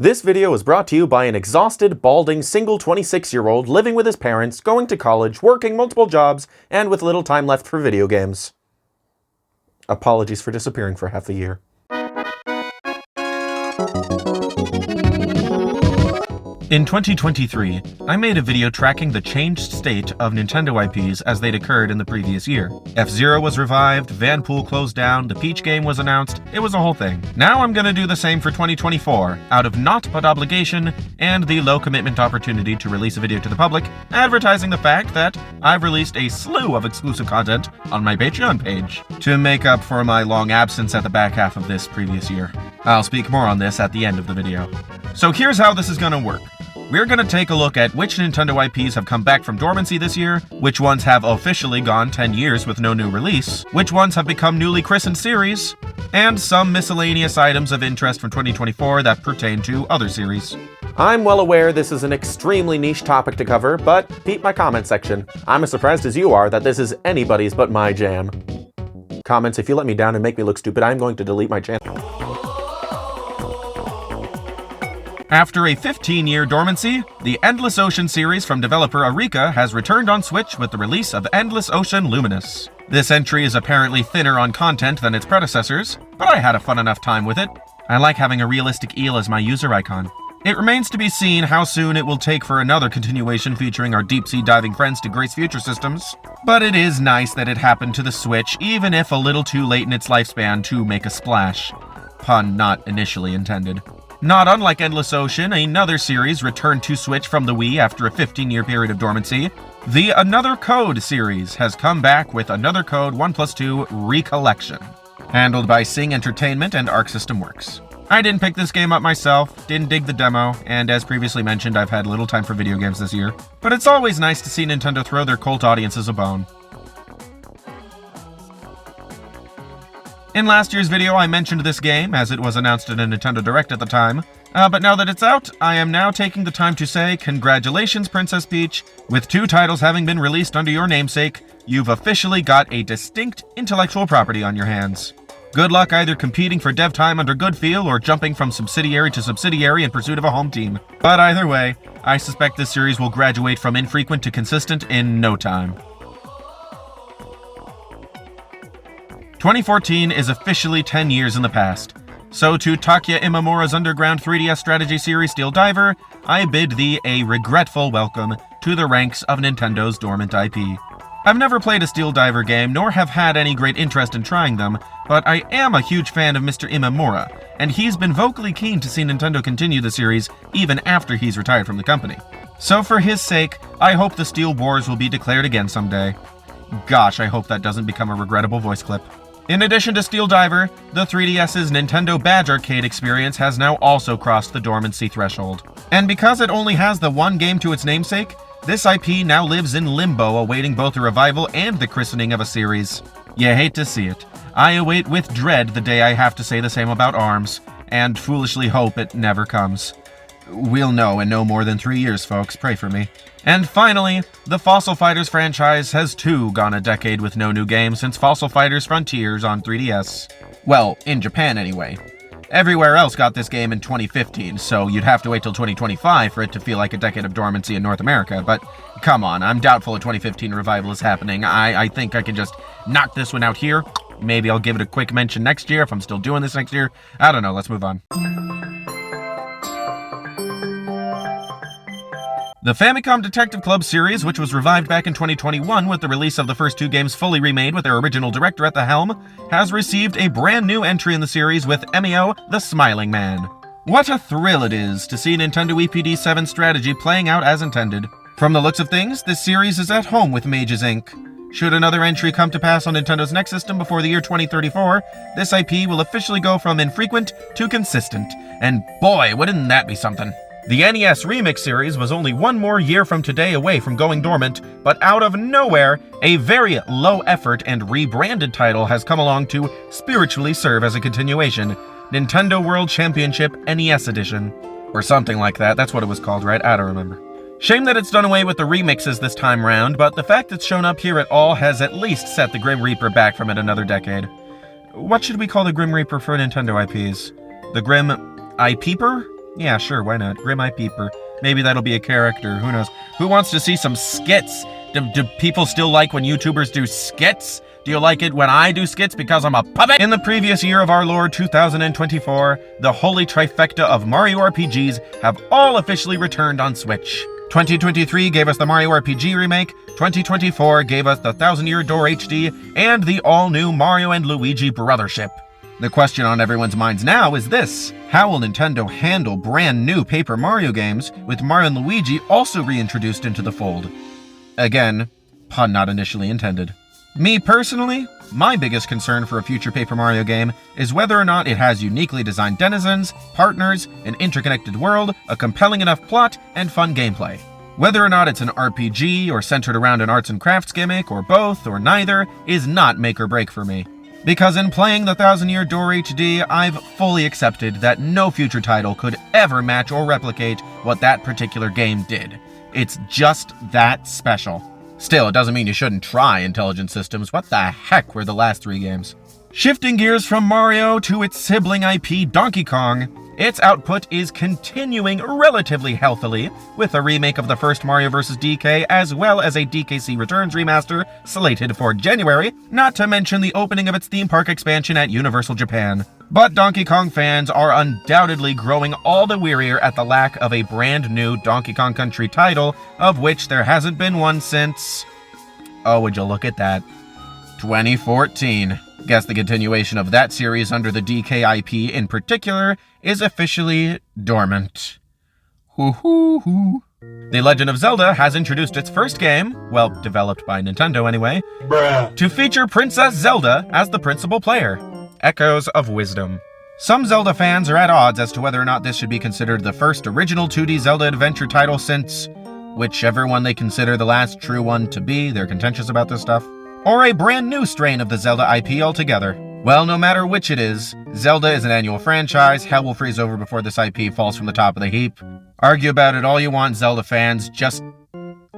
This video is brought to you by an exhausted, balding, single 26-year-old living with his parents, going to college, working multiple jobs, and with little time left for video games. Apologies for disappearing for half a year. In 2023, I made a video tracking the changed state of Nintendo IPs as they'd occurred in the previous year. F-Zero was revived, Vanpool closed down, the Peach game was announced, it was a whole thing. Now I'm gonna do the same for 2024, out of naught but obligation, and the low commitment opportunity to release a video to the public, advertising the fact that I've released a slew of exclusive content on my Patreon page, to make up for my long absence at the back half of this previous year. I'll speak more on this at the end of the video. So here's how this is gonna work. We're going to take a look at which Nintendo IPs have come back from dormancy this year, which ones have officially gone 10 years with no new release, which ones have become newly christened series, and some miscellaneous items of interest from 2024 that pertain to other series. I'm well aware this is an extremely niche topic to cover, but peep my comment section. I'm as surprised as you are that this is anybody's but my jam. Comments, if you let me down and make me look stupid, I'm going to delete my channel. After a 15-year dormancy, the Endless Ocean series from developer Arika has returned on Switch with the release of Endless Ocean Luminous. This entry is apparently thinner on content than its predecessors, but I had a fun enough time with it. I like having a realistic eel as my user icon. It remains to be seen how soon it will take for another continuation featuring our deep-sea diving friends to grace future systems, but it is nice that it happened to the Switch, even if a little too late in its lifespan to make a splash. Pun not initially intended. Not unlike Endless Ocean, another series returned to Switch from the Wii after a 15-year period of dormancy. The Another Code series has come back with Another Code 1+2 Recollection, handled by Sing Entertainment and Arc System Works. I didn't pick this game up myself, didn't dig the demo, and as previously mentioned, I've had little time for video games this year. But it's always nice to see Nintendo throw their cult audiences a bone. In last year's video, I mentioned this game, as it was announced in a Nintendo Direct at the time. But now that it's out, I am now taking the time to say, congratulations, Princess Peach. With 2 titles having been released under your namesake, you've officially got a distinct intellectual property on your hands. Good luck either competing for dev time under good feel or jumping from subsidiary to subsidiary in pursuit of a home team. But either way, I suspect this series will graduate from infrequent to consistent in no time. 2014 is officially 10 years in the past. So to Takuya Imamura's underground 3DS strategy series Steel Diver, I bid thee a regretful welcome to the ranks of Nintendo's dormant IP. I've never played a Steel Diver game, nor have had any great interest in trying them, but I am a huge fan of Mr. Imamura, and he's been vocally keen to see Nintendo continue the series even after he's retired from the company. So for his sake, I hope the Steel Wars will be declared again someday. Gosh, I hope that doesn't become a regrettable voice clip. In addition to Steel Diver, the 3DS's Nintendo Badge Arcade experience has now also crossed the dormancy threshold. And because it only has the one game to its namesake, this IP now lives in limbo awaiting both a revival and the christening of a series. You hate to see it. I await with dread the day I have to say the same about ARMS, and foolishly hope it never comes. We'll know in no more than 3 years, folks. Pray for me. And finally, the Fossil Fighters franchise has too gone a decade with no new game since Fossil Fighters Frontiers on 3DS. Well, in Japan anyway. Everywhere else got this game in 2015, so you'd have to wait till 2025 for it to feel like a decade of dormancy in North America, but come on, I'm doubtful a 2015 revival is happening. I think I can just knock this one out here. Maybe I'll give it a quick mention next year if I'm still doing this next year. I don't know, let's move on. The Famicom Detective Club series, which was revived back in 2021 with the release of the first 2 games fully remade with their original director at the helm, has received a brand new entry in the series with MEO, the Smiling Man. What a thrill it is to see Nintendo EPD7 strategy playing out as intended. From the looks of things, this series is at home with Mages Inc. Should another entry come to pass on Nintendo's next system before the year 2034, this IP will officially go from infrequent to consistent. And boy, wouldn't that be something. The NES Remix series was only 1 more year from today away from going dormant, but out of nowhere, a very low-effort and rebranded title has come along to spiritually serve as a continuation, Nintendo World Championship NES Edition. Or something like that, that's what it was called, right? I don't remember. Shame that it's done away with the remixes this time round, but the fact it's shown up here at all has at least set the Grim Reaper back from it another decade. What should we call the Grim Reaper for Nintendo IPs? The Grim I-Peeper? Yeah, sure, why not? Grim Eye Peeper. Maybe that'll be a character, who knows? Who wants to see some skits? Do people still like when YouTubers do skits? Do you like it when I do skits because I'm a puppet? In the previous year of our Lord 2024, the holy trifecta of Mario RPGs have all officially returned on Switch. 2023 gave us the Mario RPG remake, 2024 gave us the Thousand Year Door HD, and the all-new Mario and Luigi Brothership. The question on everyone's minds now is this: how will Nintendo handle brand new Paper Mario games with Mario and Luigi also reintroduced into the fold? Again, pun not initially intended. Me personally, my biggest concern for a future Paper Mario game is whether or not it has uniquely designed denizens, partners, an interconnected world, a compelling enough plot, and fun gameplay. Whether or not it's an RPG or centered around an arts and crafts gimmick, or both, or neither, is not make or break for me. Because in playing the Thousand Year Door HD, I've fully accepted that no future title could ever match or replicate what that particular game did. It's just that special. Still, it doesn't mean you shouldn't try Intelligent Systems. What the heck were the last 3 games? Shifting gears from Mario to its sibling IP Donkey Kong, its output is continuing relatively healthily, with a remake of the first Mario vs. DK as well as a DKC Returns remaster slated for January, not to mention the opening of its theme park expansion at Universal Japan. But Donkey Kong fans are undoubtedly growing all the wearier at the lack of a brand new Donkey Kong Country title, of which there hasn't been one since... oh, would you look at that? 2014. Guess the continuation of that series under the DK IP in particular is officially Dormant. Hoo-hoo-hoo. The Legend of Zelda has introduced its first game, well, developed by Nintendo anyway, to feature Princess Zelda as the principal player. Echoes of Wisdom. Some Zelda fans are at odds as to whether or not this should be considered the first original 2D Zelda adventure title since whichever one they consider the last true one to be, they're contentious about this stuff, or a brand new strain of the Zelda IP altogether. Well, no matter which it is, Zelda is an annual franchise. Hell will freeze over before this IP falls from the top of the heap. Argue about it all you want, Zelda fans. Just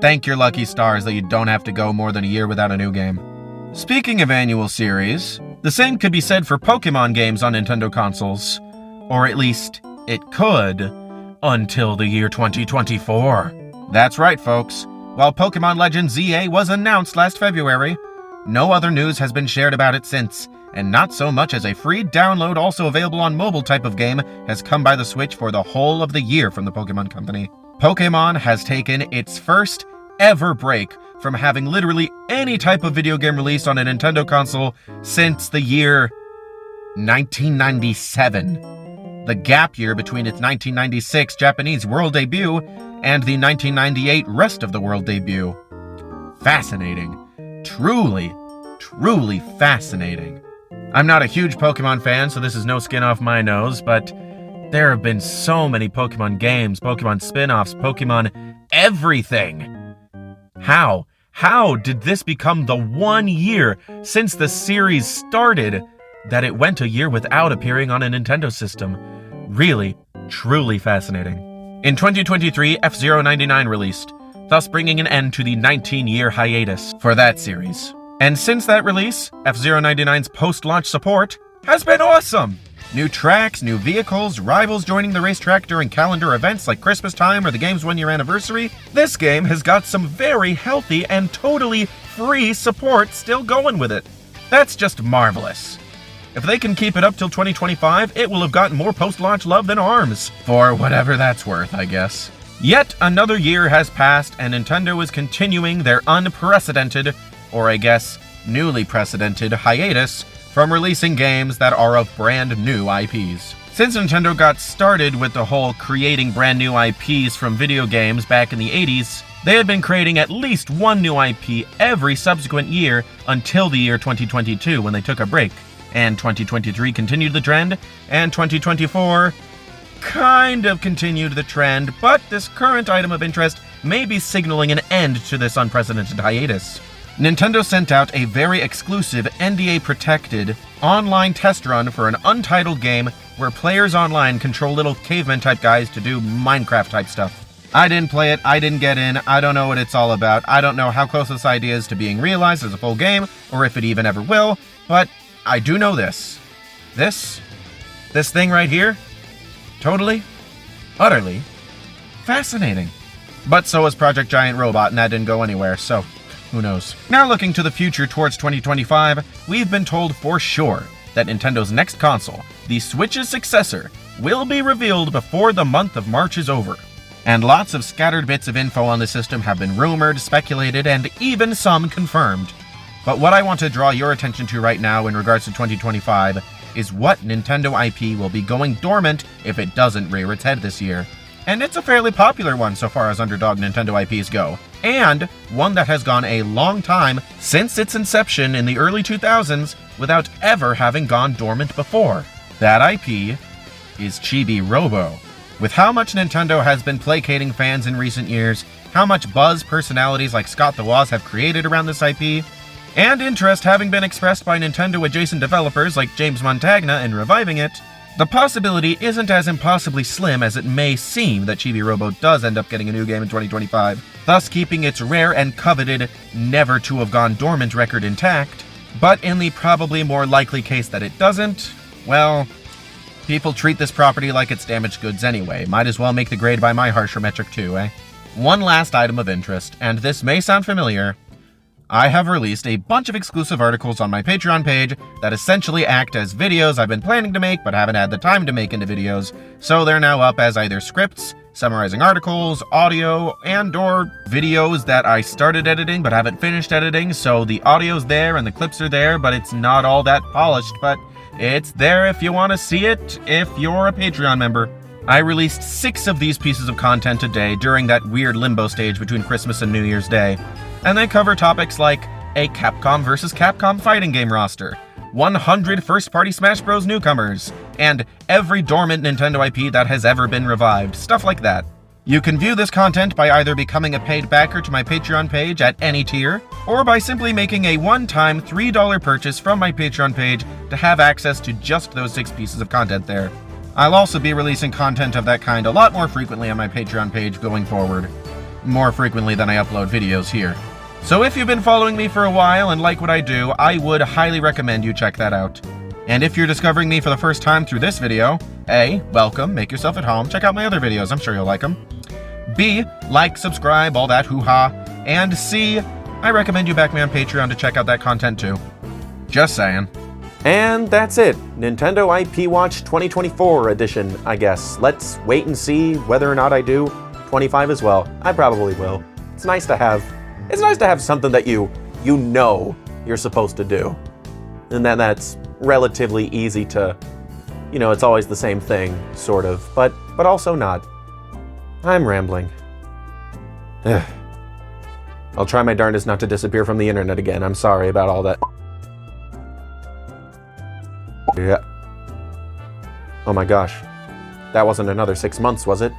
thank your lucky stars that you don't have to go more than a year without a new game. Speaking of annual series, the same could be said for Pokemon games on Nintendo consoles. Or at least, it could, until the year 2024. That's right, folks. While Pokemon Legends ZA was announced last February, no other news has been shared about it since, and not so much as a free download also available on mobile type of game has come by the Switch for the whole of the year from the Pokemon Company. Pokemon has taken its first ever break from having literally any type of video game released on a Nintendo console since the year 1997. The gap year between its 1996 Japanese world debut and the 1998 rest of the world debut. Fascinating. Truly, truly fascinating. I'm not a huge Pokemon fan, so this is no skin off my nose, but there have been so many Pokemon games, Pokemon spin-offs, Pokemon everything. How did this become the 1 year since the series started that it went a year without appearing on a Nintendo system? Really, truly fascinating. In 2023, F-Zero 99 released, thus bringing an end to the 19-year hiatus for that series. And since that release, F-Zero 99's post-launch support has been awesome! New tracks, new vehicles, rivals joining the racetrack during calendar events like Christmas time or the game's 1-year anniversary. This game has got some very healthy and totally free support still going with it. That's just marvelous. If they can keep it up till 2025, it will have gotten more post-launch love than ARMS. For whatever that's worth, I guess. Yet another year has passed, and Nintendo is continuing their unprecedented, or I guess, newly precedented hiatus from releasing games that are of brand new IPs. Since Nintendo got started with the whole creating brand new IPs from video games back in the 80s, they had been creating at least one new IP every subsequent year until the year 2022 when they took a break. And 2023 continued the trend, and 2024 kind of continued the trend, but this current item of interest may be signaling an end to this unprecedented hiatus. Nintendo sent out a very exclusive NDA-protected online test run for an untitled game where players online control little caveman-type guys to do Minecraft-type stuff. I didn't play it, I didn't get in, I don't know what it's all about, I don't know how close this idea is to being realized as a full game, or if it even ever will, but I do know this. This thing right here, totally Utterly fascinating. But so was Project Giant Robot, and that didn't go anywhere, so who knows. Now looking to the future towards 2025, we've been told for sure that Nintendo's next console, the Switch's successor, will be revealed before the month of March is over. And lots of scattered bits of info on the system have been rumored, speculated, and even some confirmed. But what I want to draw your attention to right now in regards to 2025 is what Nintendo IP will be going dormant if it doesn't rear its head this year. And it's a fairly popular one so far as underdog Nintendo IPs go, and one that has gone a long time since its inception in the early 2000s without ever having gone dormant before. That IP is Chibi Robo. With how much Nintendo has been placating fans in recent years, how much buzz personalities like Scott the Woz have created around this IP, and interest having been expressed by Nintendo-adjacent developers like James Montagna in reviving it, the possibility isn't as impossibly slim as it may seem that Chibi Robo does end up getting a new game in 2025, thus keeping its rare and coveted never-to-have-gone-dormant record intact. But in the probably more likely case that it doesn't, well, people treat this property like it's damaged goods anyway. Might as well make the grade by my harsher metric too, eh? One last item of interest, and this may sound familiar. I have released a bunch of exclusive articles on my Patreon page that essentially act as videos I've been planning to make but haven't had the time to make into videos, so they're now up as either scripts, summarizing articles, audio, and/or videos that I started editing but haven't finished editing, so the audio's there and the clips are there, but it's not all that polished, but it's there if you want to see it if you're a Patreon member. I released 6 of these pieces of content a day during that weird limbo stage between Christmas and New Year's Day. And they cover topics like a Capcom vs. Capcom fighting game roster, 100 first-party Smash Bros. Newcomers, and every dormant Nintendo IP that has ever been revived, stuff like that. You can view this content by either becoming a paid backer to my Patreon page at any tier, or by simply making a one-time $3 purchase from my Patreon page to have access to just those 6 pieces of content there. I'll also be releasing content of that kind a lot more frequently on my Patreon page going forward. More frequently than I upload videos here. So if you've been following me for a while and like what I do, I would highly recommend you check that out. And if you're discovering me for the first time through this video, A, welcome, make yourself at home, check out my other videos, I'm sure you'll like them. B, like, subscribe, all that hoo-ha. And C, I recommend you back me on Patreon to check out that content too. Just saying. And that's it. Nintendo IP Watch 2024 edition, I guess. Let's wait and see whether or not I do 25 as well. I probably will. It's nice to have something that you know you're supposed to do. And that's relatively easy to, it's always the same thing, sort of, but also not. I'm rambling. I'll try my darndest not to disappear from the internet again. I'm sorry about all that. Yeah. Oh my gosh. That wasn't another 6 months, was it?